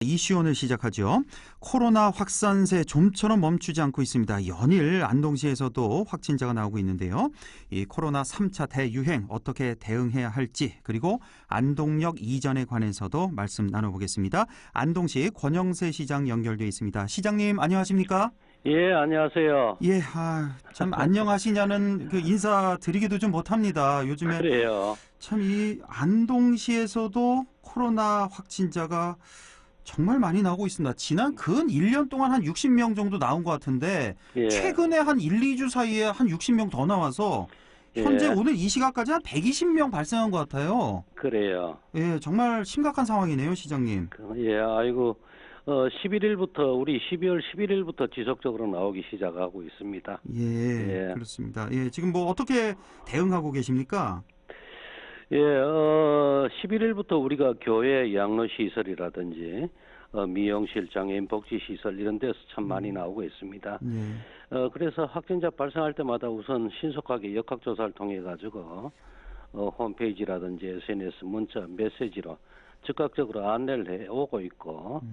이슈 오늘 시작하죠. 코로나 확산세 좀처럼 멈추지 않고 있습니다. 연일 안동시에서도 확진자가 나오고 있는데요. 이 코로나 3차 대유행 어떻게 대응해야 할지, 그리고 안동역 이전에 관해서도 말씀 나눠보겠습니다. 안동시 권영세 시장 연결돼 있습니다. 시장님 안녕하십니까? 예, 안녕하세요. 예, 참 안녕하시냐는 그 인사 드리기도 좀 못합니다. 요즘에 그래요. 참 이 안동시에서도 코로나 확진자가 정말 많이 나오고 있습니다. 지난 근 1년 동안 한 60명 정도 나온 것 같은데 예, 최근에 한 1, 2주 사이에 한 60명 더 나와서 현재 예, 오늘 이 시각까지 한 120명 발생한 것 같아요. 그래요. 예, 정말 심각한 상황이네요, 시장님. 예, 아이고, 11일부터, 우리 12월 11일부터 지속적으로 나오기 시작하고 있습니다. 예, 예, 그렇습니다. 예, 지금 뭐 어떻게 대응하고 계십니까? 예, 11일부터 우리가 교회 양로시설이라든지, 미용실, 장애인 복지시설 이런 데서 참 많이 나오고 있습니다. 예, 그래서 확진자 발생할 때마다 우선 신속하게 역학조사를 통해 가지고, 홈페이지라든지 SNS, 문자, 메시지로 즉각적으로 안내를 해 오고 있고,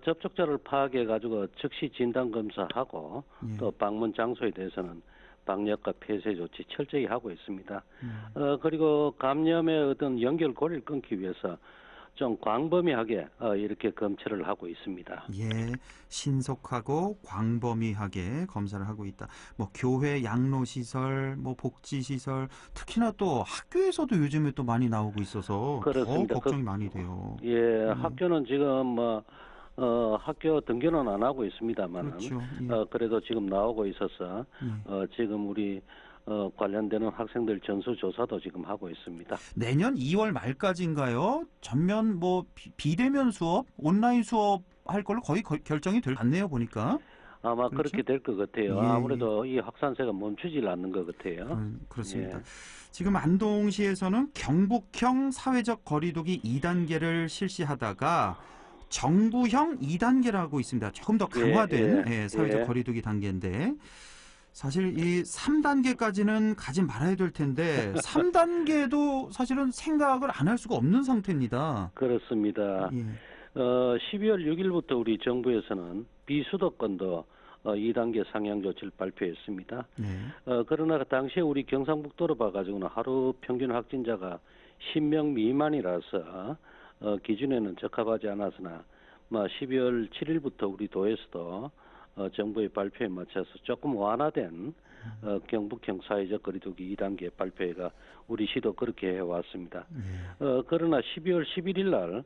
접촉자를 파악해 가지고 즉시 진단 검사하고 예, 또 방문 장소에 대해서는 방역과 폐쇄 조치 철저히 하고 있습니다. 그리고 감염의 어떤 연결고리를 끊기 위해서 좀 광범위하게 이렇게 검체를 하고 있습니다. 예, 신속하고 광범위하게 검사를 하고 있다. 뭐 교회 양로시설, 뭐 복지시설, 특히나 또 학교에서도 요즘에 또 많이 나오고 있어서 더 그렇습니다. 걱정이 많이 돼요. 예, 예, 학교는 지금 뭐 학교 등교는 안 하고 있습니다만은 그렇죠. 예, 그래도 지금 나오고 있어서 예. 지금 우리 관련되는 학생들 전수조사도 지금 하고 있습니다. 내년 2월 말까지인가요? 전면 뭐 비대면 수업, 온라인 수업 할 걸로 거의 결정이 될 것 같네요, 보니까. 아마 그렇죠? 그렇게 될 것 같아요. 예, 예. 아무래도 이 확산세가 멈추질 않는 것 같아요. 그렇습니다. 예, 지금 안동시에서는 경북형 사회적 거리두기 2단계를 실시하다가 정부형 2단계를 하고 있습니다. 조금 더 예, 강화된 예, 사회적 예. 거리두기 단계인데 사실 이 3단계까지는 가지 말아야 될 텐데 3단계도 사실은 생각을 안 할 수가 없는 상태입니다. 그렇습니다. 예. 12월 6일부터 우리 정부에서는 비수도권도 2단계 상향 조치를 발표했습니다. 네. 그러나 당시에 우리 경상북도로 봐가지고는 하루 평균 확진자가 10명 미만이라서 기준에는 적합하지 않았으나 12월 7일부터 우리 도에서도 정부의 발표에 맞춰서 조금 완화된 경북형 사회적 거리두기 2단계 발표회가 우리 시도 그렇게 해왔습니다. 네. 그러나 12월 11일 날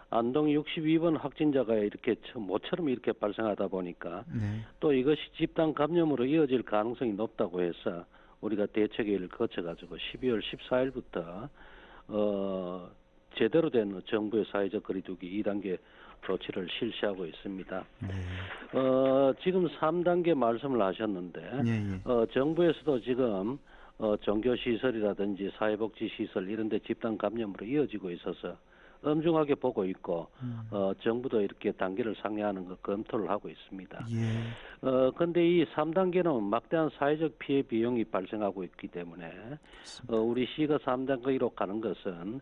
안동 62번 확진자가 이렇게 모처럼 이렇게 발생하다 보니까 네. 또 이것이 집단 감염으로 이어질 가능성이 높다고 해서 우리가 대책회의를 거쳐가지고 12월 14일부터 제대로 된 정부의 사회적 거리두기 2단계 조치를 실시하고 있습니다. 네. 지금 3단계 말씀을 하셨는데 예, 예. 정부에서도 지금 종교시설이라든지 사회복지시설 이런 데 집단 감염으로 이어지고 있어서 엄중하게 보고 있고 정부도 이렇게 단계를 상회하는 거 검토를 하고 있습니다. 예. 근데 이 3단계는 막대한 사회적 피해 비용이 발생하고 있기 때문에 우리 시가 3단계로 가는 것은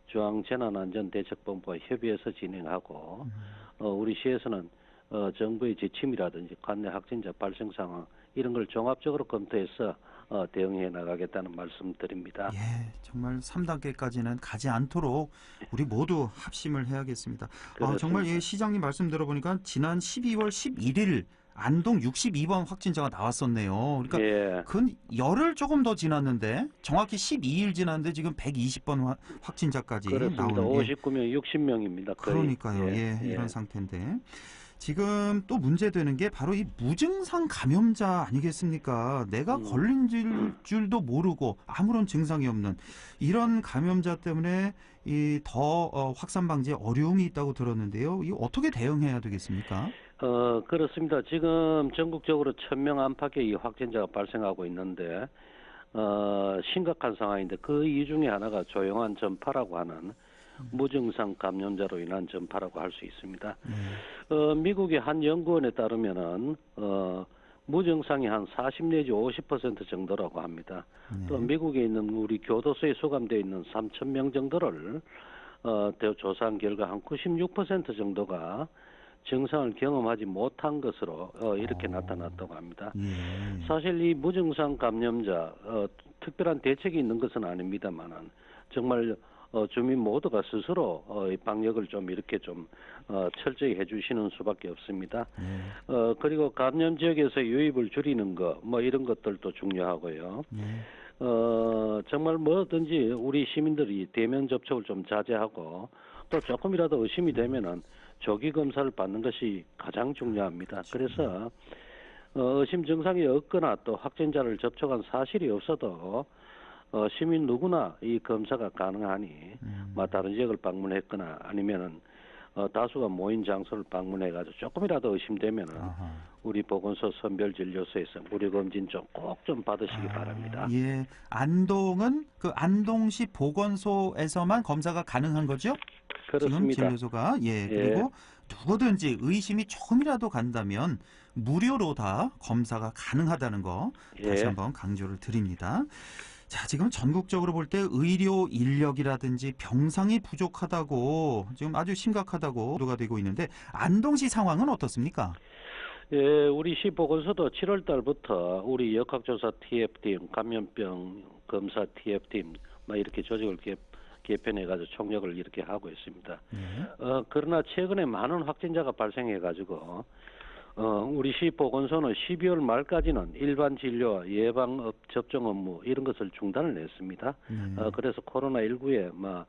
중앙재난안전대책본부와 협의해서 진행하고 우리 시에서는 정부의 지침이라든지 관내 확진자 발생 상황 이런 걸 종합적으로 검토해서 대응해 나가겠다는 말씀드립니다. 예, 정말 3단계까지는 가지 않도록 우리 모두 합심을 해야겠습니다. 정말 예, 그렇습니다. 시장님 말씀 들어보니까 지난 12월 11일 안동 62번 확진자가 나왔었네요. 그러니까 예, 근 열흘 조금 더 지났는데 정확히 12일 지났는데 지금 120번 확진자까지 그렇습니다. 나온 59명, 60명입니다. 거의. 그러니까요. 예, 예, 이런 예. 상태인데 지금 또 문제되는 게 바로 이 무증상 감염자 아니겠습니까? 내가 걸린 줄도 모르고 아무런 증상이 없는 이런 감염자 때문에 이 더 확산 방지에 어려움이 있다고 들었는데요. 이 어떻게 대응해야 되겠습니까? 그렇습니다. 지금 전국적으로 1000명 안팎의 이 확진자가 발생하고 있는데, 심각한 상황인데 그 이 중에 하나가 조용한 전파라고 하는 무증상 감염자로 인한 전파라고 할 수 있습니다. 미국의 한 연구원에 따르면은 무증상이 한 40 내지 50% 정도라고 합니다. 또 네. 미국에 있는 우리 교도소에 수감되어 있는 3,000명 정도를 조사한 결과 한 96% 정도가 증상을 경험하지 못한 것으로 이렇게 나타났다고 합니다. 예. 사실 이 무증상 감염자 특별한 대책이 있는 것은 아닙니다만은 정말 주민 모두가 스스로 이 방역을 좀 이렇게 좀 철저히 해주시는 수밖에 없습니다. 예. 그리고 감염 지역에서 유입을 줄이는 거 뭐 이런 것들도 중요하고요. 예. 정말 뭐든지 우리 시민들이 대면 접촉을 좀 자제하고 또 조금이라도 의심이 되면은 조기 검사를 받는 것이 가장 중요합니다. 그래서 의심 증상이 없거나 또 확진자를 접촉한 사실이 없어도 시민 누구나 이 검사가 가능하니 다른 지역을 방문했거나 아니면은 다수가 모인 장소를 방문해가지고 조금이라도 의심되면은 아하. 우리 보건소 선별진료소에서 무료 검진 좀 꼭 좀 받으시기 바랍니다. 예. 안동은 그 안동시 보건소에서만 검사가 가능한 거죠? 지금 그렇습니다. 진료소가. 예. 예, 그리고 누구든지 의심이 조금이라도 간다면 무료로 다 검사가 가능하다는 거 다시 예, 한번 강조를 드립니다. 자, 지금 전국적으로 볼 때 의료 인력이라든지 병상이 부족하다고 지금 아주 심각하다고 보도가 되고 있는데 안동시 상황은 어떻습니까? 예, 우리 시 보건소도 7월 달부터 우리 역학조사 TF팀, 감염병 검사 TF팀, 이렇게 조직을 개편해가지고 총력을 이렇게 하고 있습니다. 예. 그러나 최근에 많은 확진자가 발생해가지고 우리 시 보건소는 12월 말까지는 일반 진료와 예방 접종 업무 이런 것을 중단을 했습니다. 그래서 코로나19에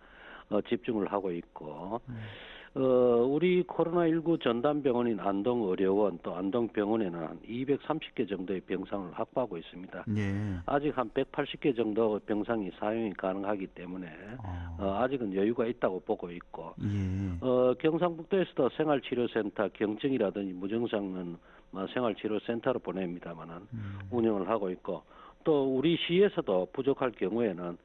집중을 하고 있고, 우리 코로나19 전담병원인 안동의료원 또 안동병원에는 한 230개 정도의 병상을 확보하고 있습니다. 예. 아직 한 180개 정도 병상이 사용이 가능하기 때문에 아직은 여유가 있다고 보고 있고, 예. 경상북도에서도 생활치료센터 경증이라든지 무증상은 생활치료센터로 보냅니다만은 운영을 하고 있고, 또 우리 시에서도 부족할 경우에는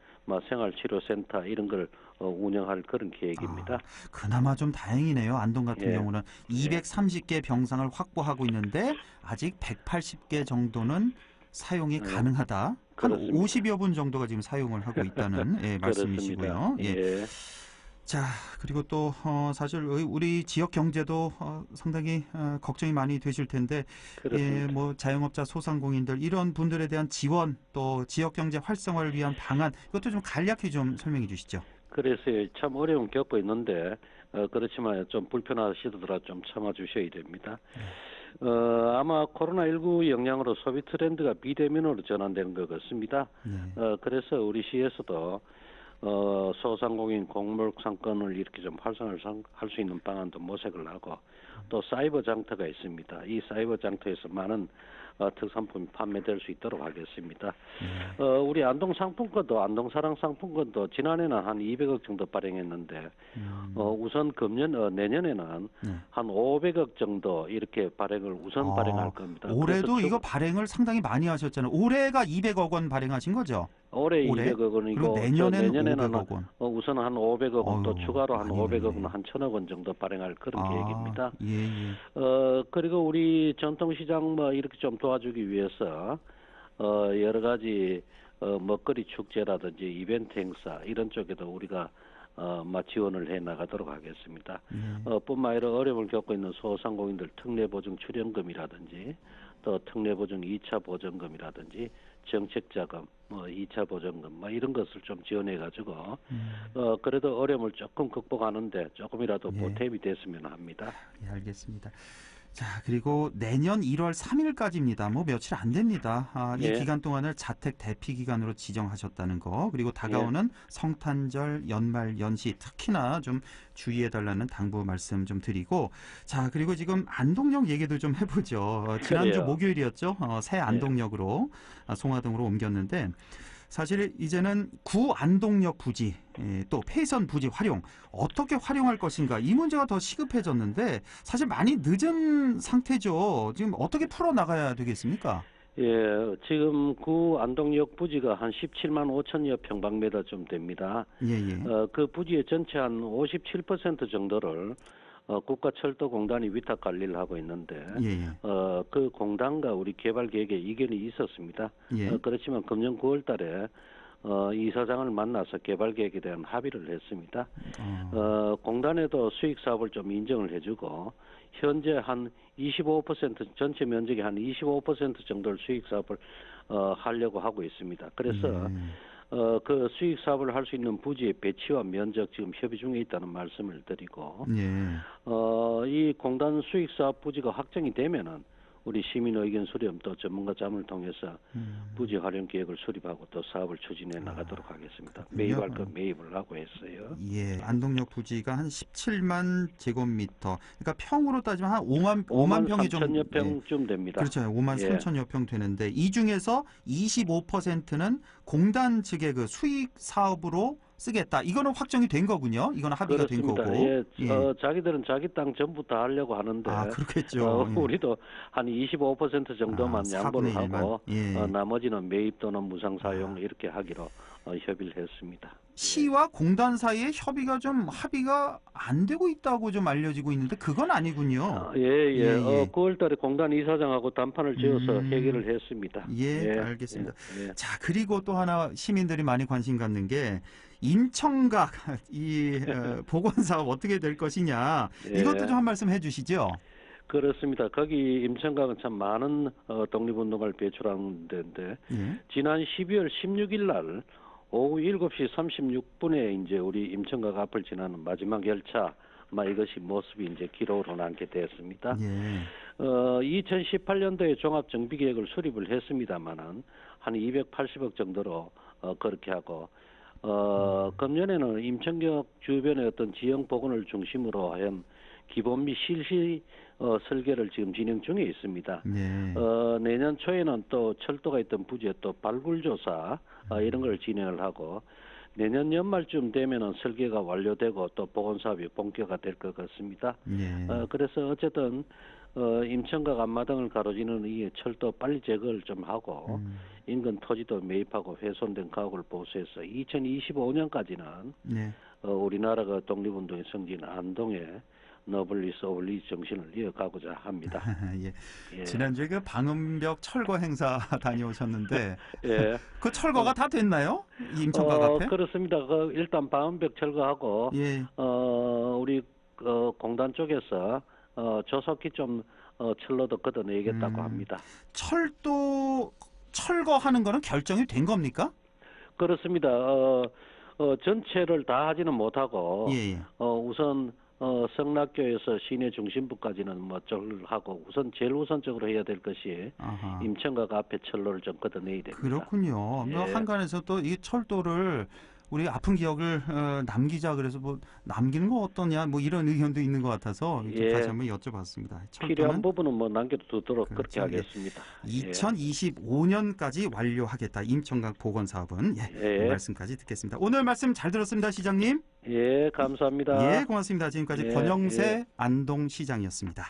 생활치료센터 이런 걸 운영할 그런 계획입니다. 그나마 좀 다행이네요. 안동 같은 예. 경우는 230개 병상을 확보하고 있는데 아직 180개 정도는 사용이 가능하다. 한 그렇습니다. 50여 분 정도가 지금 사용을 하고 있다는 말씀이시고요. 그렇습니다. 예. 예. 자, 그리고 또 사실 우리 지역 경제도 상당히 걱정이 많이 되실 텐데, 그렇습니다. 예, 뭐 자영업자, 소상공인들 이런 분들에 대한 지원 또 지역 경제 활성화를 위한 방안 이것도 좀 간략히 좀 설명해 주시죠. 그래서 참 어려움 겪고 있는데 그렇지만 좀 불편하시더라도 좀 참아 주셔야 됩니다. 아마 코로나19 영향으로 소비 트렌드가 비대면으로 전환되는 것 같습니다. 그래서 우리 시에서도 소상공인 공몰 상권을 이렇게 좀 활성화를 할 수 있는 방안도 모색을 하고 또 사이버 장터가 있습니다. 이 사이버 장터에서 많은 특산품이 판매될 수 있도록 하겠습니다. 우리 안동 상품권도 안동사랑 상품권도 지난해는 한 200억 정도 발행했는데 우선 내년에는 한 500억 정도 이렇게 발행을 우선 발행할 겁니다. 올해도 이거 발행을 상당히 많이 하셨잖아요. 올해가 200억 원 발행하신 거죠? 올해 200억 원이고 그리고 내년에는 500억 원. 우선 한 500억 원 또 추가로 한 많이 500억 됐네. 원, 한 1000억 원 정도 발행할 그런 계획입니다. 예. 그리고 우리 전통시장 이렇게 좀 도와주기 위해서 여러 가지 먹거리 축제라든지 이벤트 행사 이런 쪽에도 우리가 지원을 해 나가도록 하겠습니다. 뿐만 아니라 어려움을 겪고 있는 소상공인들 특례보증 출연금이라든지 또 특례보증 2차 보전금이라든지 정책자금, 2차 보전금 이런 것을 좀 지원해 가지고 그래도 어려움을 조금 극복하는데 조금이라도 보탬이 됐으면 합니다. 예, 알겠습니다. 자, 그리고 내년 1월 3일까지입니다. 뭐 며칠 안 됩니다. 이 기간 동안을 자택 대피 기간으로 지정하셨다는 거. 그리고 다가오는 성탄절, 연말, 연시 특히나 좀 주의해달라는 당부 말씀 좀 드리고, 자, 그리고 지금 안동역 얘기도 좀 해보죠. 지난주 그래요. 목요일이었죠. 새 안동역으로 송화동으로 옮겼는데, 사실 이제는 구 안동역 부지 또 폐선 부지 활용 어떻게 활용할 것인가 이 문제가 더 시급해졌는데 사실 많이 늦은 상태죠. 지금 어떻게 풀어나가야 되겠습니까? 예, 지금 구 안동역 부지가 한 17만 5천여 평방미터 좀 됩니다. 그 부지의 전체 한 57% 정도를 국가철도공단이 위탁 관리를 하고 있는데 그 공단과 우리 개발 계획에 이견이 있었습니다. 그렇지만 금년 9월 달에 이사장을 만나서 개발 계획에 대한 합의를 했습니다. 어, 공단에도 수익 사업을 좀 인정을 해주고 현재 한 25% 전체 면적의 한 25% 정도를 수익 사업을 하려고 하고 있습니다. 그래서 그 수익 사업을 할 수 있는 부지의 배치와 면적 지금 협의 중에 있다는 말씀을 드리고 예. 이 공단 수익 사업 부지가 확정이 되면은 우리 시민 의견 수렴 또 전문가 자문을 통해서 부지 활용 계획을 수립하고 또 사업을 추진해 나가도록 하겠습니다. 그렇군요. 매입할 것 매입을 하고 했어요. 예, 안동역 부지가 한 17만 제곱미터. 그러니까 평으로 따지면 한 5만 평이 좀 3천여 예, 평쯤 됩니다. 그렇죠. 5만 예. 3천여 평 되는데 이 중에서 25%는 공단 측의 그 수익 사업으로 쓰겠다. 이거는 확정이 된 거군요. 이거는 합의가 된 그렇습니다. 거고. 예, 예. 자기들은 자기 땅 전부 다 하려고 하는데 아, 그렇겠죠. 예. 우리도 한 25% 정도만 아, 양보를 4분의 1만. 하고 예. 나머지는 매입 또는 무상 사용 이렇게 하기로 협의를 했습니다. 시와 공단 사이에 합의가 안 되고 있다고 좀 알려지고 있는데 그건 아니군요. 예. 예. 9월달에 공단 이사장하고 담판을 지어서 해결을 했습니다. 예, 알겠습니다. 예. 자, 그리고 또 하나 시민들이 많이 관심 갖는 게 임청각 이 보건 사업 어떻게 될 것이냐. 예. 이것도 좀 한 말씀 해주시죠. 그렇습니다. 거기 임천각은 참 많은 독립운동가를 배출한 데인데 예. 지난 12월 16일 날 오후 7시 36분에 이제 우리 임천각 앞을 지나는 마지막 열차 이것이 모습이 이제 기록으로 남게 되었습니다. 예. 2018년도에 종합정비계획을 수립을 했습니다만은 한 280억 정도로 그렇게 하고 금년에는 임천각 주변의 어떤 지형 복원을 중심으로 한 기본 및 실시 설계를 지금 진행 중에 있습니다. 네. 내년 초에는 또 철도가 있던 부지에 또 발굴 조사 이런 걸 진행을 하고 내년 연말쯤 되면은 설계가 완료되고 또 복원 사업이 본격화 될 것 같습니다. 예. 그래서 어쨌든 임천각 앞마당을 가로지르는 이 철도 빨리 제거를 좀 하고 인근 토지도 매입하고 훼손된 가옥을 보수해서 2025년까지는 네. 우리나라가 독립운동의 성진 안동에 너블리스 오블리지 정신을 이어가고자 합니다. 예. 예. 지난주에 그 방음벽 철거 행사 다녀오셨는데 예. 그 철거가 다 됐나요? 이 임청각 앞에? 그렇습니다. 일단 방음벽 철거하고 예. 우리 공단 쪽에서 조속히 좀 철로도 걷어내겠다고 합니다. 철도 철거하는 거는 결정이 된 겁니까? 그렇습니다. 전체를 다 하지는 못하고 예. 우선 성락교에서 시내 중심부까지는 하고 제일 우선적으로 해야 될 것이 아하. 임천각 앞에 철로를 좀 걷어내야 됩니다. 그렇군요. 예. 한간에서 또 이 철도를 우리 아픈 기억을 남기자 그래서 뭐 남기는 거 어떠냐 뭐 이런 의견도 있는 것 같아서 예. 다시 한번 여쭤봤습니다. 필요한 부분은 남겨두도록 그렇죠. 그렇게 하겠습니다. 2025년까지 완료하겠다. 임청각 복원 사업은 이 말씀까지 듣겠습니다. 오늘 말씀 잘 들었습니다, 시장님. 예, 감사합니다. 예, 고맙습니다. 지금까지 권영세 안동시장이었습니다.